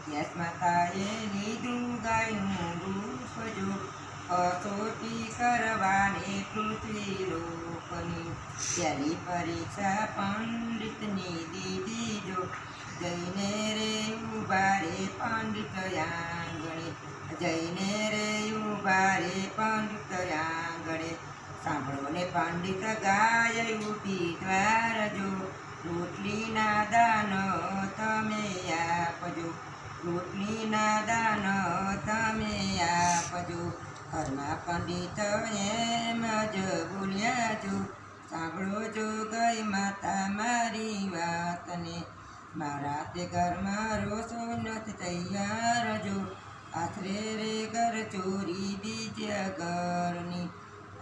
yes માતાએ લીધું ગાયનું રૂપ જો કસોટી કરવાની પૃથ્વી લોકની પહેલી પરીક્ષા પંડિતની દીધી જો જઈને રે ઉભા રે પંડિત આંગણે જઈને રે ઉભા રે પંડિત આંગણે સાંભળો ને પંડિત ગાય ઉભી દ્વાર જો રોટલીના દાન તમે આપજો રોટલીના દાન તમે આપજો ઘરમાં પંડિત એમ જ બોલ્યા જો સાંભળો જો ગઈ માતા મારી વાતને મારા તે ઘરમાં રોસો નથી તૈયાર જો આશરે રે ઘર ચોરી બીજા ઘરની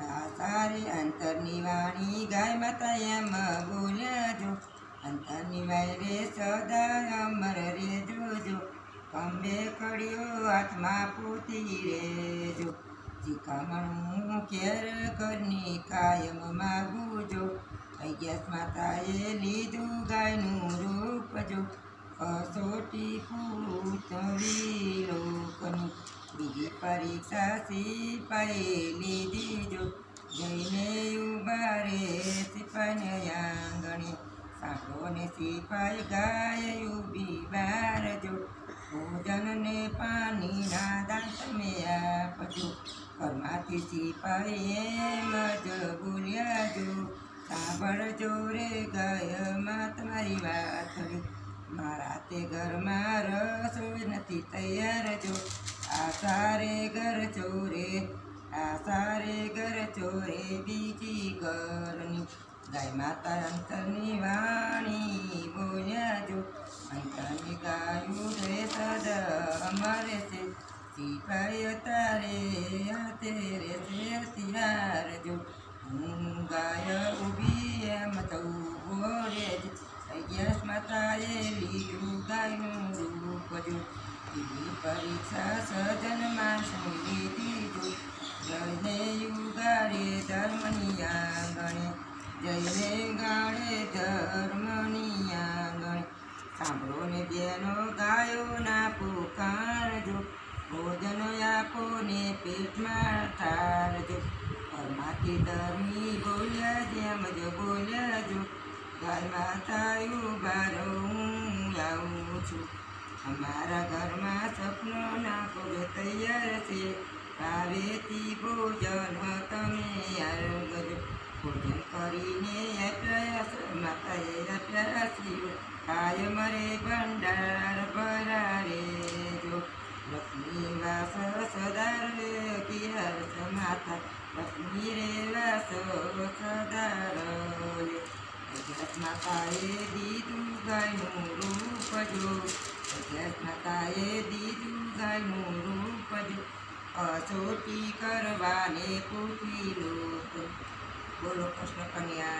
આ સારી અંતરની વાણી ગાય માતા એમ બોલ્યા જો અંતરની વાયરે સદા અમર રે જોજો કંબે કડિયો હાથમાં પૂતી રેજો શિખામણું કેર ઘરની કાયમ માગું જો અગિયાસ માતાએ લીધું ગાયનું રૂપ જો કસોટી પૂતળી લોકની બીજી પરીક્ષા સિપાહીએ લીધી જો જઈને ઉભા રે સિપાહીને આંગણે સાંભળો ને સિપાહી ગાય ઊભી બહાર જો ભોજન ને પાણીના દાન તમે આપજો ઘરમાંથી સિપાહી એમ જ બોલ્યા જો સાંભળજો રે ગાય માં તમારી વાત મારા તે ઘરમાં રસોઈ નથી તૈયાર જો આસારે ઘર ચોરે બીજી ઘરની ગાય માતા અંતરની વાણી બોલ્યા જો અંતરની ગાયું રે સદા અમારે છે સિપાહી તારે હાથે રે છે હથિયાર જો હું ગાય ઊભી એમ તો ઊભો રે અગિયાસ માતાએ લીધું ગાયનું રૂપ જો બીજી પરીક્ષા સજન માણસની લીધી જો જઈને યુગાડે ધર્મની આંગણે જઈને ગાડે ધર્મની આંગણે સાંભળો ને બેનો ગાયોના પુકારજો ભોજન આપો ને પેટમાં ઠારજો ઘરમાંથી ધર્મી બોલ્યા જેમ જ બોલ્યા જો ગાય માતા ઉભા હું આવું છું અમારા ઘરમાં સપનો નાખો તૈયાર છે ભાવેથી ભોજન તમે આરોગજો ભોજન કરીને માતાએ આપ્યા કાયમ રે ભંડાર ભરારે જો લક્ષ્મી વાસ સદાર કિયાર માતા લક્ષ્મી રે વાસ સદાર અગિયાસ માતાએ દીધું ગાયનું રૂપ જો અગિયાસ માતાએ દીધું ગાયનું રૂપ જો કસોટી કરવાને પૂછી લો બોલો કૃષ્ણ કન્યા